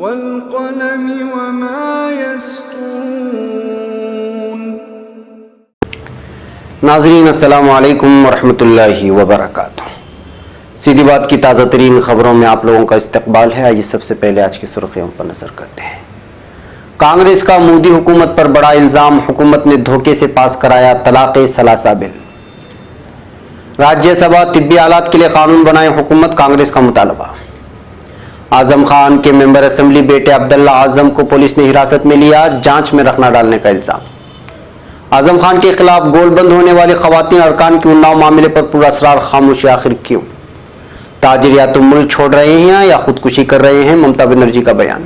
वल्क़लमि वमा यस्तूरून। नाज़रीन अस्सलामु अलैकुम वरहमतुल्लाहि वबरकातुह। सीधी बात की ताज़ा तरीन खबरों में आप लोगों का इस्तकबाल है। आइए सबसे पहले आज की सुर्खियों पर नजर करते हैं। कांग्रेस का मोदी हुकूमत पर बड़ा इल्जाम, हुकूमत ने धोखे से पास कराया तलाक़े सलासा बिल। राज्यसभा तिब्बी आलात के लिए कानून बनाए हुकूमत, कांग्रेस का मुतालबा। आजम खान के मेंबर असेंबली बेटे अब्दुल्ला आजम को पुलिस ने हिरासत में लिया, जांच में रखना डालने का इल्जाम। आजम खान के खिलाफ गोलबंद होने वाले खवातीन अरकान के उन्नाव मामले पर पूरा असरार खामोशी, आखिर क्यों? ताजिर या तो मुल्क छोड़ रहे हैं या खुदकुशी कर रहे हैं, ममता बनर्जी का बयान।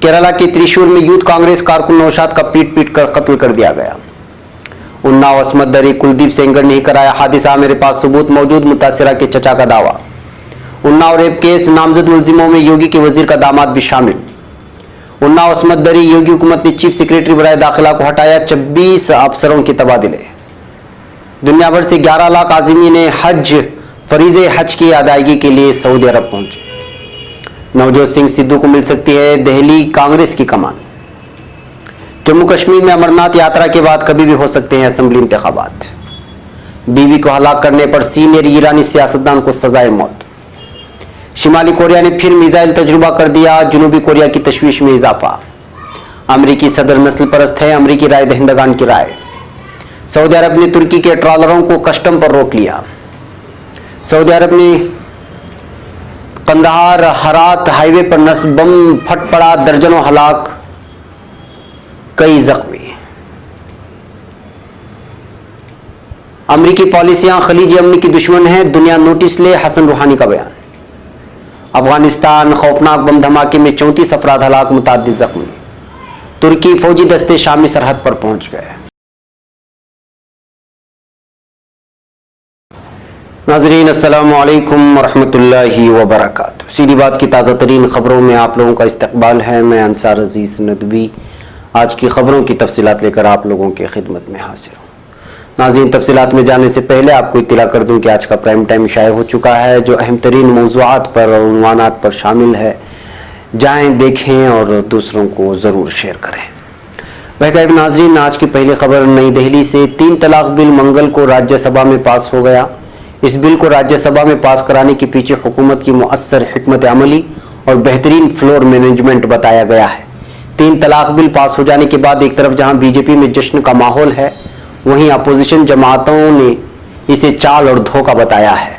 केरला के त्रिशूर में यूथ कांग्रेस कारकुन नौशाद का पीट पीट कर कत्ल कर दिया गया। उन्नाव असमत दरी कुलदीप सेंगर ने ही कराया हादिसा, मेरे पास सबूत मौजूद, मुतासिरा के चचा का दावा। उन्नाव रेप केस, नामजद मुलजिमों में योगी के वजीर का दामाद भी शामिल। उन्नाव असमत दरी, योगी हुकूमत ने चीफ सेक्रेटरी बराए दाखिला को हटाया, 26 अफसरों के तबादले। दुनिया भर से 11 लाख आज़मीन हज फरीज़े हज की अदायगी के लिए सऊदी अरब पहुंचे। नवजोत सिंह सिद्धू को मिल सकती है दिल्ली कांग्रेस की कमान। जम्मू कश्मीर में अमरनाथ यात्रा के बाद कभी भी हो सकते हैं असेंबली इंतखाबात। बीवी को हलाक करने पर सीनियर ईरानी सियासतदान को सजाए मौत। शिमाली कोरिया ने फिर मिसाइल तजुर्बा कर दिया, जनूबी कोरिया की तशवीश में इजाफा। अमरीकी सदर नस्ल परस्त है, अमरीकी राय दहिंदगान की राय। सऊदी अरब ने तुर्की के ट्रॉलरों को कस्टम पर रोक लिया। सऊदी अरब ने कंदहार हरात हाईवे पर नस्ल बम फट पड़ा, दर्जनों हलाक, कई जख्मी। अमरीकी पॉलिसियां खलीज अमन की दुश्मन है, दुनिया नोटिस ले, हसन रूहानी का बयान। अफगानिस्तान खौफनाक बम धमाके में 34 अफराद हलाक, मुताद्दिद जख्मी। तुर्की फौजी दस्ते शामी सरहद पर पहुंच गए। नाज़रीन अस्सलामु अलैकुम वरहमतुल्लाहि वबरकातुह। सीधी बात की ताज़ा तरीन खबरों में आप लोगों का इस्तकबाल है। मैं अंसार अजीज़ नदवी आज की खबरों की तफसीलात लेकर आप लोगों की खिदमत में हाजिर हूँ। नाज़रीन, तफसीलात में जाने से पहले आपको इत्तला कर दूं कि आज का प्राइम टाइम शाये हो चुका है, जो अहम तरीन मौज़ूआत पर और उन्वानात पर शामिल है। जाएँ, देखें और दूसरों को ज़रूर शेयर करें। वह नाज़रीन, आज की पहली खबर नई दिल्ली से। 3 तलाक बिल मंगल को राज्यसभा में पास हो गया। इस बिल को राज्यसभा में पास कराने के पीछे हुकूमत की मुअस्सर हिकमत अमली और बेहतरीन फ्लोर मैनेजमेंट बताया गया है। 3 तलाक बिल पास हो जाने के बाद एक तरफ जहां बीजेपी में जश्न का माहौल है, वहीं अपोजिशन जमातों ने इसे चाल और धोखा बताया है।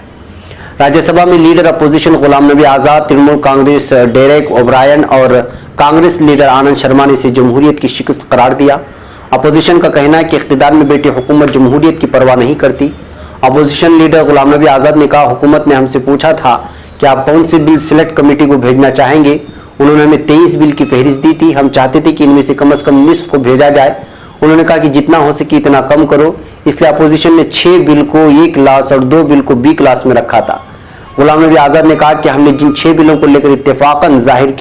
राज्यसभा में leader opposition Ghulam Nabi Azad, Trinamool Congress Derek O'Brien और कांग्रेस लीडर आनंद शर्मा ने इसे जमहूरियत की शिकस्त करार दिया। अपोजिशन का कहना है कि इख्तिदार में बैठी हुकूमत जमहूरियत की परवाह नहीं करती। अपोजिशन लीडर गुलाम नबी आज़ाद ने कहा, हुकूमत ने हमसे पूछा था कि आप कौन से बिल सिलेक्ट कमेटी को भेजना चाहेंगे। उन्होंने हमें 23 बिल की फहरिस्त दी थी। हम चाहते थे कि इनमें से कम निस्फ को भेजा जाए। उन्होंने कहा कि जितना हो सके इतना कम करो, इसलिए अपोजिशन ने 6 बिल को A क्लास और 2 बिल को B क्लास में रखा था। गुलाम नबी आज़ाद ने कहा कि हमने जिन 6 बिलों को लेकर इत्तेफाक जाहिर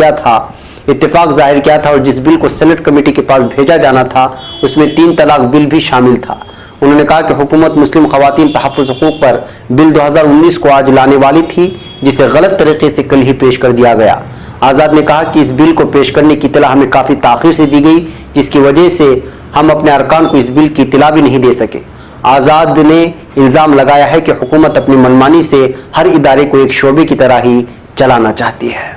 किया था और जिस बिल को सेनेट कमेटी के पास भेजा जाना था, उसमें 3 तलाक बिल भी शामिल था। उन्होंने कहा कि हुकूमत मुस्लिम खवातीन तहफ़्फ़ुज़ हुकूक पर बिल 2019 को आज लाने वाली थी, जिसे गलत तरीके से कल ही पेश कर दिया गया। आज़ाद ने कहा कि इस बिल को पेश करने की इत्तला हमें काफ़ी ताख़ीर से दी गई, जिसकी वजह से हम अपने अरकान को इस बिल की इत्तला भी नहीं दे सके। आज़ाद ने इल्ज़ाम लगाया है कि हुकूमत अपनी मनमानी से हर इदारे को एक शोबे की तरह ही चलाना चाहती है।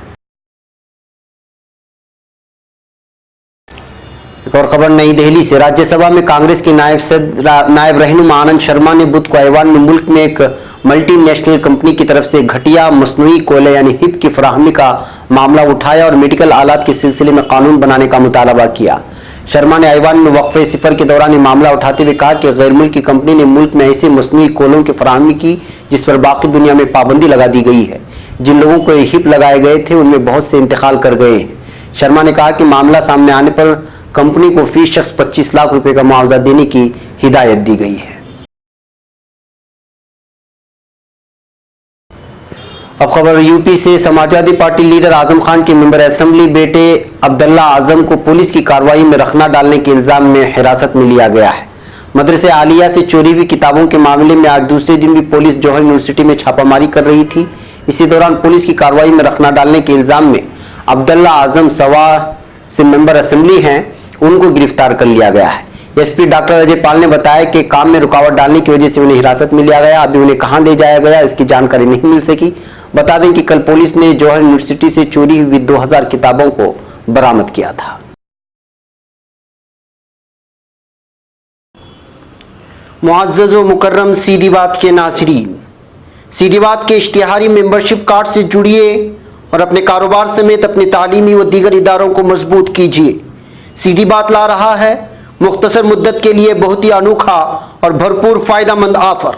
एक और खबर नई दिल्ली से। राज्यसभा में कांग्रेस के नायब रहनुमा आनंद शर्मा ने बुध को ऐवान में मुल्क में एक मल्टीनेशनल कंपनी की तरफ से घटिया मसनूई कोयले यानी हिप की फराहमी का मामला उठाया और मेडिकल आलात के सिलसिले में कानून बनाने का मुतालबा किया। शर्मा ने ऐवान में वक्फे सिफर के दौरान ये मामला उठाते हुए कहा कि गैर मुल्की कंपनी ने मुल्क में ऐसे मसनूई कोयलों की फराहमी की जिस पर बाकी दुनिया में पाबंदी लगा दी गई है। जिन लोगों को हिप लगाए गए थे उनमें बहुत से इंतकाल कर गए हैं। शर्मा ने कहा कि मामला सामने आने पर कंपनी को फी शख्स 25 लाख रुपए का मुआवजा देने की हिदायत दी गई है। अब खबर यूपी से। समाजवादी पार्टी लीडर आजम खान के मेंबर असेंबली बेटे अब्दुल्ला आजम को पुलिस की कार्रवाई में रखना डालने के इल्जाम में हिरासत में लिया गया है। मदरसे आलिया से चोरी हुई किताबों के मामले में आज दूसरे दिन भी पुलिस जौहर यूनिवर्सिटी में छापामारी कर रही थी। इसी दौरान पुलिस की कार्रवाई में रखना डालने के इल्जाम में अब्दुल्ला आजम सवा से मेंबर असेंबली हैं, उनको गिरफ्तार कर लिया गया है। एसपी डॉक्टर अजय पाल ने बताया कि काम में रुकावट डालने की वजह से उन्हें हिरासत में लिया गया। अभी उन्हें कहां ले जाया गया इसकी जानकारी नहीं मिल सकी। बता दें कि कल पुलिस ने जौहर यूनिवर्सिटी से चोरी हुई 2000 किताबों को बरामद किया था। मुअज़्ज़ज़ व मुकर्रम सीधी बात के नाज़रीन, सीधी बात के इश्तिहारी मेंबरशिप कार्ड से जुड़िए और अपने कारोबार समेत अपने तालीमी व दीगर इदारों को मजबूत कीजिए। सीधी बात ला रहा है मुख्तसर मुद्दत के लिए बहुत ही अनोखा और भरपूर फ़ायदेमंद ऑफर।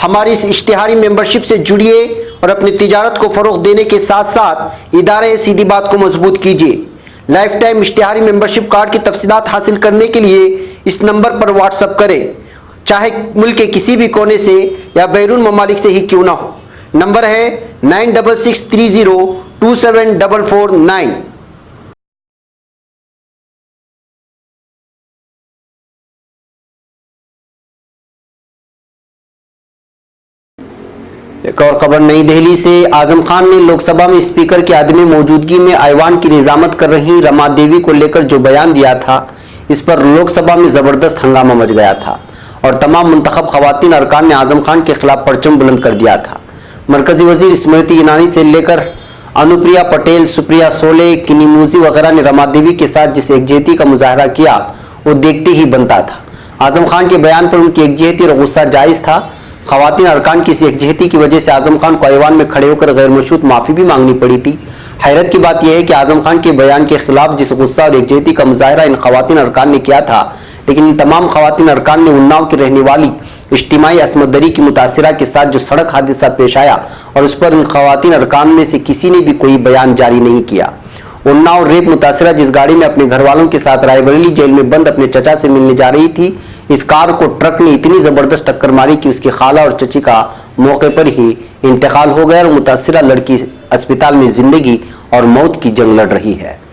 हमारी इस इश्तिहारी मेंबरशिप से जुड़िए और अपनी तिजारत को फ़रोग़ देने के साथ साथ इदारे सीधी बात को मजबूत कीजिए। लाइफ टाइम इश्तिहारी मेंबरशिप कार्ड की तफसीलात हासिल करने के लिए इस नंबर पर व्हाट्सअप करें, चाहे मुल्क के किसी भी कोने से या बैरून ममालिक से ही क्यों ना हो। नंबर है 9663027449। एक और खबर नई दिल्ली से। आजम खान ने लोकसभा में स्पीकर की आदमी मौजूदगी में ऐवान की निजामत कर रही रमा देवी को लेकर जो बयान दिया था, इस पर लोकसभा में जबरदस्त हंगामा मच गया था और तमाम मुंतखब खवातीन अरकान ने आजम खान के खिलाफ परचम बुलंद कर दिया था। मरकजी वजीर स्मृति ईरानी से लेकर अनुप्रिया पटेल, सुप्रिया सोले, किनीमूजी वगैरह ने रमा देवी के साथ जिस एकजहती का मुजाहरा किया वो देखते ही बनता था। आजम खान के बयान पर उनकी एकजहती और गुस्सा जायज़ था। खवातीन अरकान की इस एकजहती की वजह से आजम खान को ऐवान में खड़े होकर गैर मशरूत माफ़ी भी मांगनी पड़ी थी। हैरत की बात यह है कि आजम खान के बयान के खिलाफ जिस गुस्सा और एकजहती का मुजाहरा इन खवातीन अरकान ने किया था, लेकिन इन तमाम खवातीन अरकान ने उन्नाव की रहने वाली इज्तिमाई असमत दरी की मुतासिरा के साथ जो सड़क हादसा पेश आया और उस पर इन खवातीन अरकान में से किसी ने भी कोई बयान जारी नहीं किया। उन्नाव रेप मुतासिरा जिस गाड़ी में अपने घर वालों के साथ रायबरेली जेल में बंद अपने चचा से मिलने जा रही थी, इस कार को ट्रक ने इतनी जबरदस्त टक्कर मारी कि उसकी खाला और चची का मौके पर ही इंतकाल हो गया और मुतासिरा लड़की अस्पताल में जिंदगी और मौत की जंग लड़ रही है।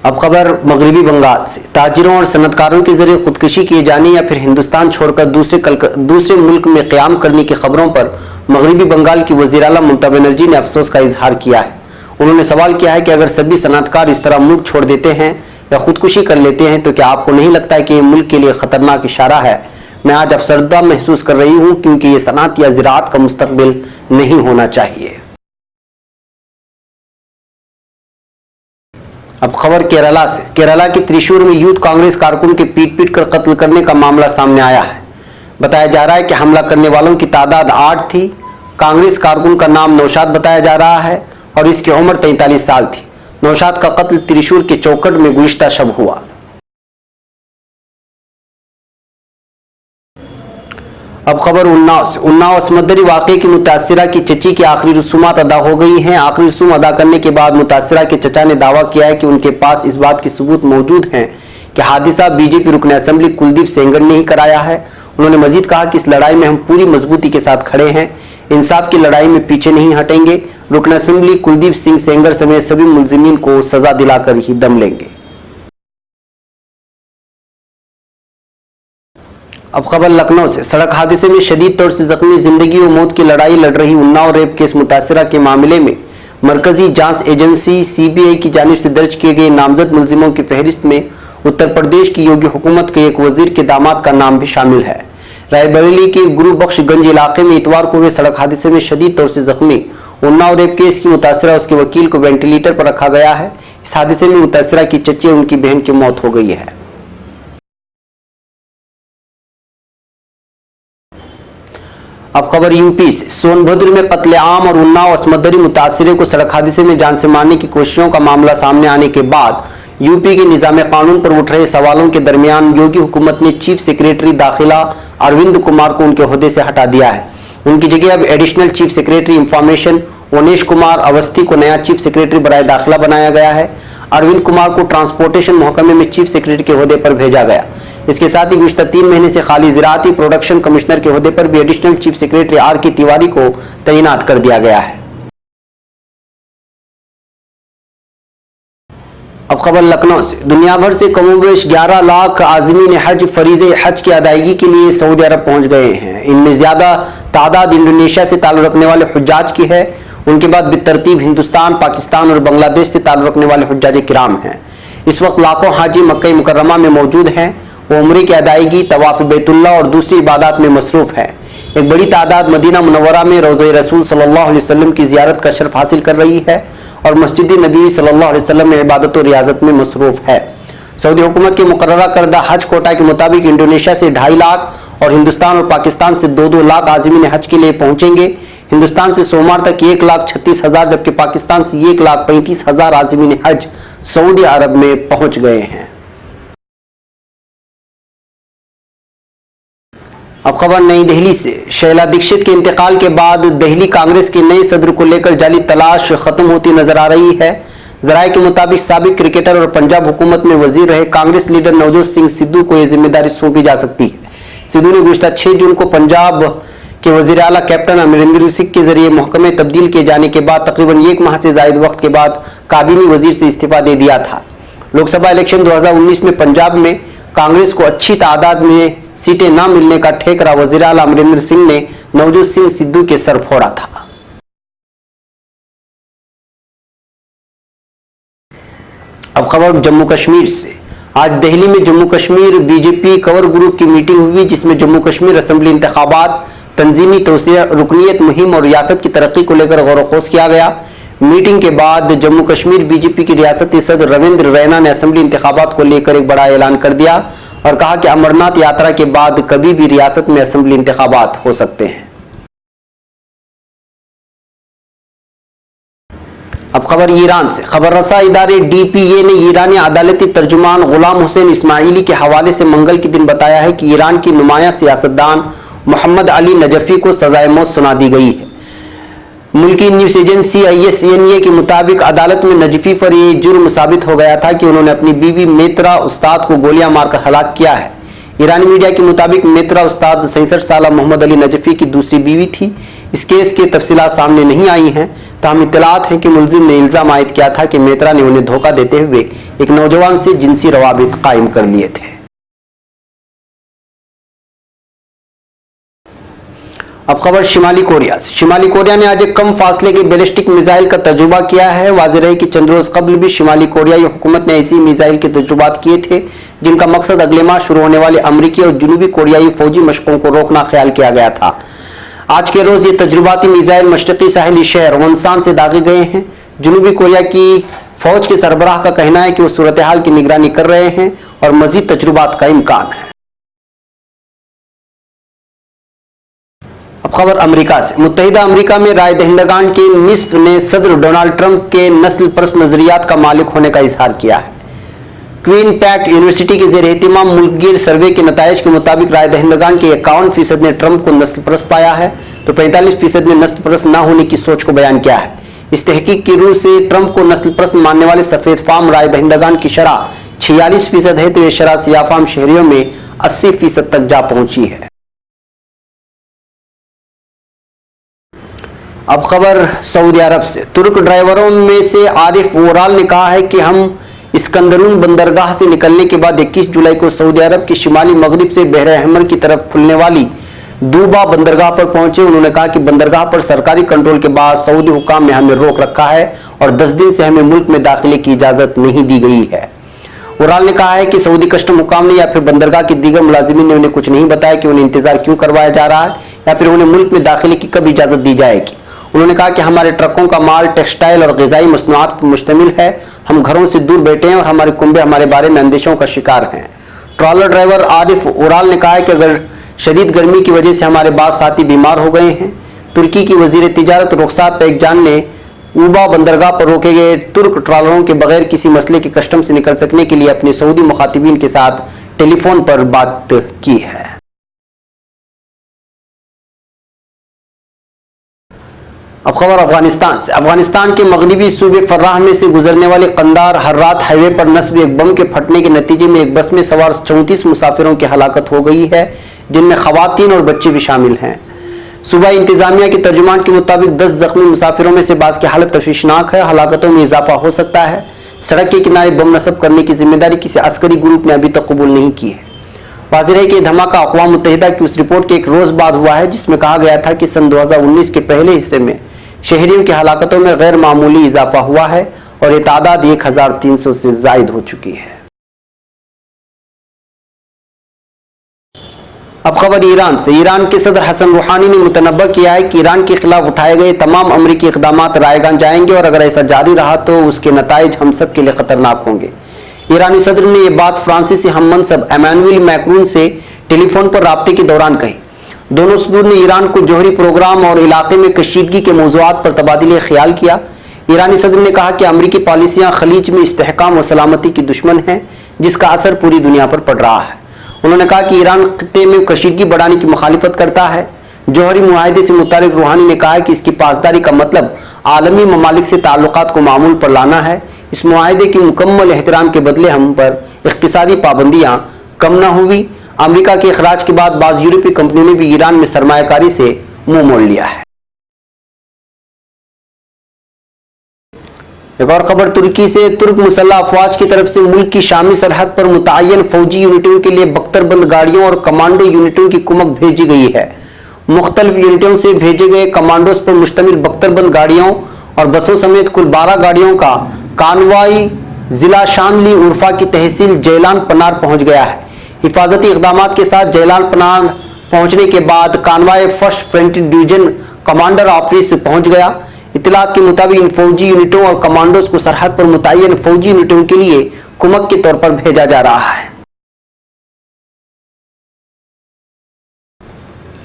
अब खबर मगरबी बंगाल से। ताजिरों और सनतकारों के जरिए खुदकुशी किए जाने या फिर हिंदुस्तान छोड़कर दूसरे मुल्क में क़याम करने की खबरों पर मगरबी बंगाल की वज़ीर आला ममता बनर्जी ने अफसोस का इजहार किया है। उन्होंने सवाल किया है कि अगर सभी सनतकार इस तरह मुल्क छोड़ देते हैं या खुदकुशी कर लेते हैं तो क्या आपको नहीं लगता है कि ये मुल्क के लिए खतरनाक इशारा है? मैं आज अफसरदा महसूस कर रही हूँ क्योंकि ये सनत या ज़राअत का मुस्तकबिल नहीं होना चाहिए। अब खबर केरला से। केरला के त्रिशूर में यूथ कांग्रेस कारकुन के पीट कर कत्ल करने का मामला सामने आया है। बताया जा रहा है कि हमला करने वालों की तादाद 8 थी। कांग्रेस कारकुन का नाम नौशाद बताया जा रहा है और इसकी उम्र 43 साल थी। नौशाद का कत्ल त्रिशूर के चौकट में गुज़िश्ता शब हुआ। अब खबर उन्नाव से। उन्नाव असमदरी वाक़े की मुतासिरा की चची की आखिरी रसूमात अदा हो गई हैं। आखिरी रसूम अदा करने के बाद मुतासिरा के चचा ने दावा किया है कि उनके पास इस बात के सबूत मौजूद हैं कि हादिसा बीजेपी रुकन असेंबली कुलदीप सेंगर ने ही कराया है। उन्होंने मजीद कहा कि इस लड़ाई में हम पूरी मजबूती के साथ खड़े हैं, इंसाफ की लड़ाई में पीछे नहीं हटेंगे। रुकन असेंबली कुलदीप सिंह सेंगर समेत सभी मुलजिमीन को सजा दिलाकर ही दम लेंगे। अब खबर लखनऊ से। सड़क हादसे में शदीद तौर से जख्मी जिंदगी और मौत की लड़ाई लड़ रही उन्नाव रेप केस मुतासिरा के मामले में मरकजी जांच एजेंसी सीबीआई की जानिब से दर्ज किए गए नामजद मुलजिमों की फहरिस्त में उत्तर प्रदेश की योगी हुकूमत के एक वजीर के दामाद का नाम भी शामिल है। रायबरेली के गुरु बख्शगंज इलाके में इतवार को हुए सड़क हादसे में शदीद तौर से जख्मी उन्नाव रेप केस की मुतासिरा उसके वकील को वेंटिलेटर पर रखा गया है। इस हादसे में मुतासिरा की चची और उनकी बहन की मौत हो गई है। अब खबर यूपी से। सोनभद्र में कत्लेआम और उन्नाव असमदरी मुतासिरे को सड़क हादसे में जान से मारने की कोशिशों का मामला सामने आने के बाद यूपी के निजाम कानून पर उठ रहे सवालों के दरमियान योगी हुकूमत ने चीफ सेक्रेटरी दाखिला अरविंद कुमार को उनके ओहदे से हटा दिया है। उनकी जगह अब additional chief secretary information Unesh Kumar Awasthi को नया चीफ सेक्रेटरी बराए दाखिला बनाया गया है। अरविंद कुमार को ट्रांसपोर्टेशन महकमे में चीफ सेक्रेटरी के ओहदे पर भेजा गया। इसके साथ ही गुज़िश्ता 3 महीने से खाली ज़राअती प्रोडक्शन कमिश्नर के ओहदे पर भी एडिशनल चीफ सेक्रेटरी आर के तिवारी को तैनात कर दिया गया है। अब खबर लखनऊ से। दुनिया भर से कमोबेश 11 लाख आज़मीन हज फरीज़े हज की अदायगी के लिए सऊदी अरब पहुंच गए हैं। इनमें ज़्यादा तादाद इंडोनेशिया से ताल्लुक़ रखने वाले हुज्जाज की है। उनके बाद बेतरतीब हिंदुस्तान, पाकिस्तान और बांग्लादेश से ताल्लुक़ रखने वाले हुज्जाज किराम हैं। इस वक्त लाखों हाजी मक्का मुकर्रमा में मौजूद हैं। वो उम्रे की अदायगी, तवाफ़ बैतुल्लाह और दूसरी इबादत में मसरूफ़ है। एक बड़ी तादाद मदीना मुनव्वरा में रोज़े रसूल सल्लल्लाहु अलैहि वसल्लम की ज़ियारत का शर्फ हासिल कर रही है और मस्जिद नबी सल्लल्लाहु अलैहि वसल्लम में इबादत और रियाजत में मसरूफ़ है। सऊदी हुकूमत के मुकर्ररा करदा हज कोटा के मुताबिक इंडोनेशिया से 2.5 लाख और हिंदुस्तान और पाकिस्तान से 2-2 लाख आज़मीन हज के लिए पहुंचेंगे। हिंदुस्तान से सोमवार तक 1,36,000 जबकि पाकिस्तान से 1,35,000 आज़मीन हज सऊदी अरब में पहुंच गए हैं। अब खबर नई दिल्ली से। शैला दीक्षित के इंतकाल के बाद दिल्ली कांग्रेस के नए सदर को लेकर जाली तलाश खत्म होती नजर आ रही है। जराये के मुताबिक साबिक क्रिकेटर और पंजाब हुकूमत में वजीर रहे कांग्रेस लीडर नवजोत सिंह सिद्धू को यह जिम्मेदारी सौंपी जा सकती है। सिद्धू ने गुज़िश्ता 6 जून को पंजाब के वजीर आला कैप्टन अमरिंदर सिंह के जरिए महकमे तब्दील किए जाने के बाद तकरीबन 1 माह से जायद वक्त के बाद काबीनी वजीर से इस्तीफा दे दिया था। लोकसभा इलेक्शन 2019 में पंजाब में कांग्रेस को अच्छी तादाद में सीटें न मिलने का ठेकरा वजीर आला अमरिंदर सिंह ने नवजोत सिंह सिद्धू के सर फोड़ा था। अब खबर जम्मू कश्मीर से। आज दिल्ली में Jammu Kashmir BJP cover group की मीटिंग हुई, जिसमें जम्मू कश्मीर असेंबली इंतखाबात, तंजीमी तोसिया, रुकनीत मुहिम और रियासत की तरक्की को लेकर गौर खोज किया गया। मीटिंग के बाद जम्मू कश्मीर बीजेपी की रियासती सदर रविंद्र रैना ने असेंबली इंतखाबात को लेकर एक बड़ा ऐलान कर दिया और कहा कि अमरनाथ यात्रा के बाद कभी भी रियासत में असेंबली इंतखाबात हो सकते हैं। अब खबर ईरान से। खबर रसा इदारे DPA ने ईरानी अदालती तर्जुमान गुलाम हुसैन इस्माइली के हवाले से मंगल के दिन बताया है कि ईरान की नुमाया सियासतदान मोहम्मद अली नजफी को सजाए मौत सुना दी गई है। मुल्की न्यूज एजेंसी ISNA के मुताबिक अदालत में नजफी पर यह जुर्म साबित हो गया था कि उन्होंने अपनी बीवी मेत्रा उस्ताद को गोलियां मारकर हलाक किया है। ईरानी मीडिया के मुताबिक मेत्रा उस्ताद 66 साल मोहम्मद अली नजफी की दूसरी बीवी थी। इस केस के तफसीलात सामने नहीं आई हैं, ताहम इत्तलात है कि मुलजिम ने इल्जाम आयद किया था कि मेत्रा ने उन्हें धोखा देते हुए एक नौजवान से जिनसी रवाबित कायम कर लिए थे। अब खबर शिमाली कोरिया से। शिमाली कोरिया ने आज एक कम फासले के बैलिस्टिक मिसाइल का तजुर्बा किया है। वाज़ेह रहे कि चंद रोज कबल भी शिमाली कोरियाई हुकूमत ने ऐसी मिसाइल के तजुर्बात किए थे जिनका मकसद अगले माह शुरू होने वाले अमरीकी और जनूबी कोरियाई फौजी मशकों को रोकना ख्याल किया गया था। आज के रोज ये तजुर्बाती मिसाइल मशरकी साहिली शहर वनसान से दागे गए हैं। जनूबी कोरिया की फौज के सरबराह का कहना है कि वो सूरत हाल की निगरानी कर रहे हैं और मजीद तजुर्बात का इम्कान है। अब खबर अमेरिका से। मुत्तहिदा अमेरिका में राय दहिंदगान के निस्फ ने सदर डोनाल्ड ट्रंप के नस्ल परस्त नजरियात का मालिक होने का इजहार किया है। क्वीन पैक यूनिवर्सिटी के जेर एहतिमाम मुल्कगीर सर्वे के नताइज के मुताबिक राय दहिंदगान के 51% ने ट्रंप को नस्ल परस्त पाया है तो 45% ने नस्ल परस्त न होने की सोच को बयान किया है। इस तहकीक की रूह से ट्रंप को नस्ल परस्त मानने वाले सफेद फार्म राय दहिंदगान की शरह 46% है तो यह शरह सियाह फार्म शहरियों में 80% तक जा पहुंची है। अब खबर सऊदी अरब से। तुर्क ड्राइवरों में से आरिफ ओराल ने कहा है कि हम इस्कंदरून बंदरगाह से निकलने के बाद 21 जुलाई को सऊदी अरब के शिमाली मगरिब से बहर अहमर की तरफ खुलने वाली दूबा बंदरगाह पर पहुंचे। उन्होंने कहा कि बंदरगाह पर सरकारी कंट्रोल के बाद सऊदी हुकाम ने हमें रोक रखा है और 10 दिन से हमें मुल्क में दाखिले की इजाजत नहीं दी गई है। ओराल ने कहा है कि सऊदी कस्टम हुकाम ने या फिर बंदरगाह के दीगर मुलाजिमीन ने उन्हें कुछ नहीं बताया कि उन्हें इंतजार क्यों करवाया जा रहा है या फिर उन्हें मुल्क में दाखिले की कब इजाजत दी जाएगी। उन्होंने कहा कि हमारे ट्रकों का माल टेक्सटाइल और ग़िज़ाई मसनूआत पर मुश्तमिल है। हम घरों से दूर बैठे हैं और हमारे कुंबे हमारे बारे में अंदेशों का शिकार हैं। ट्रॉलर ड्राइवर आरिफ ओराल ने कहा है कि अगर शदीद गर्मी की वजह से हमारे बाद साथी बीमार हो गए हैं। तुर्की की वजीर तिजारत रुखसार पैकजान ने ऊबा बंदरगाह पर रोके गए तुर्क ट्रॉलरों के बगैर किसी मसले के कस्टम से निकल सकने के लिए अपने सऊदी मुखातिबीन के साथ टेलीफोन पर बात की है। अब खबर अफगानिस्तान से। अफगानिस्तान के मगरिबी सूबे फर्राह में से गुजरने वाले कंदार हर्रात हाईवे पर नस्ब एक बम के फटने के नतीजे में एक बस में सवार 34 मुसाफिरों की हलाकत हो गई है, जिनमें खवातीन और बच्चे भी शामिल हैं। सूबा इंतजामिया के तर्जुमान के मुताबिक 10 जख्मी मुसाफिरों में से बाज़ की हालत तशवीशनाक है। हलाकतों में इजाफा हो सकता है। सड़क के किनारे बम नस्ब करने की जिम्मेदारी किसी अस्करी ग्रुप ने अभी तक कबूल नहीं की है। वाज़ेह है कि धमाका अक़वाम मुत्तहिदा की उस रिपोर्ट के एक रोज़ बाद हुआ है जिसमें कहा गया था कि सन 2019 के पहले हिस्से में शहरियों की हलाकतों में गैर मामूली इजाफा हुआ है और ये तादाद 1300 से जायद हो चुकी है। अब खबर ईरान से। ईरान के सदर हसन रूहानी ने मुतनब्बा किया है कि ईरान के खिलाफ उठाए गए तमाम अमरीकी इक़दाम रायगान जाएंगे और अगर ऐसा जारी रहा तो उसके नताइज हम सब के लिए खतरनाक होंगे। ईरानी सदर ने यह बात फ्रांसीसी हममनसब एमानुएल मैक्रोन से टेलीफोन पर राब्ते के दौरान कही। दोनों सदूर ने ईरान को जौहरी प्रोग्राम और इलाके में कशीदगी के मौज़ूआत पर तबादले ख्याल किया। ईरानी सदर ने कहा कि अमरीकी पॉलिसियां खलीज में इस्तेहकाम और सलामती की दुश्मन हैं जिसका असर पूरी दुनिया पर पड़ रहा है। उन्होंने कहा कि ईरान खित्ते में कशीदगी बढ़ाने की मुखालिफत करता है। जौहरी मुआहदे से मुतालिक रूहानी ने कहा कि इसकी पासदारी का मतलब आलमी ममालिक से ताल्लुकात को मामूल पर लाना है। इस मुआहदे की मुकम्मल एहतराम के बदले हम पर इख्तिसादी पाबंदियां कम न हुई। अमरीका के अखराज के बाद बाज़ यूरोपीय कंपनियों ने भी ईरान में सरमायाकारी से मुंह मोड़ लिया है। एक और खबर तुर्की से। तुर्क मुसल्लह अफवाज की तरफ से मुल्क की शामी सरहद पर मुतय्यन फौजी यूनिटों के लिए बख्तरबंद गाड़ियों और कमांडो यूनिटों की कुमक भेजी गई है। मुख्तलिफ यूनिटों से भेजे गए कमांडोज पर मुश्तमिल बख्तरबंद गाड़ियों और बसों समेत कुल 12 गाड़ियों का कानवाई जिला शानली उर्फा की तहसील जैलान पनार पहुंच गया है। हिफाजती इक़दामात के साथ जैलान पनार पहुंचने के बाद convoy first front division commander office पहुंच गया। इत्तलात के मुताबिक इन फौजी यूनिटों और कमांडोज को सरहद पर मुतय्यन फौजी यूनिटों के लिए कुमक के तौर पर भेजा जा रहा है।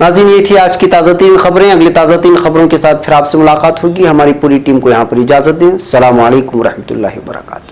नाज़रीन, ये थी आज की ताज़ा तीन खबरें। अगली ताज़ा तीन खबरों के साथ फिर आपसे मुलाकात होगी। हमारी पूरी टीम को यहाँ पर इजाज़त दें। अस्सलामु अलैकुम रहमतुल्लाहि व बरकातुहू।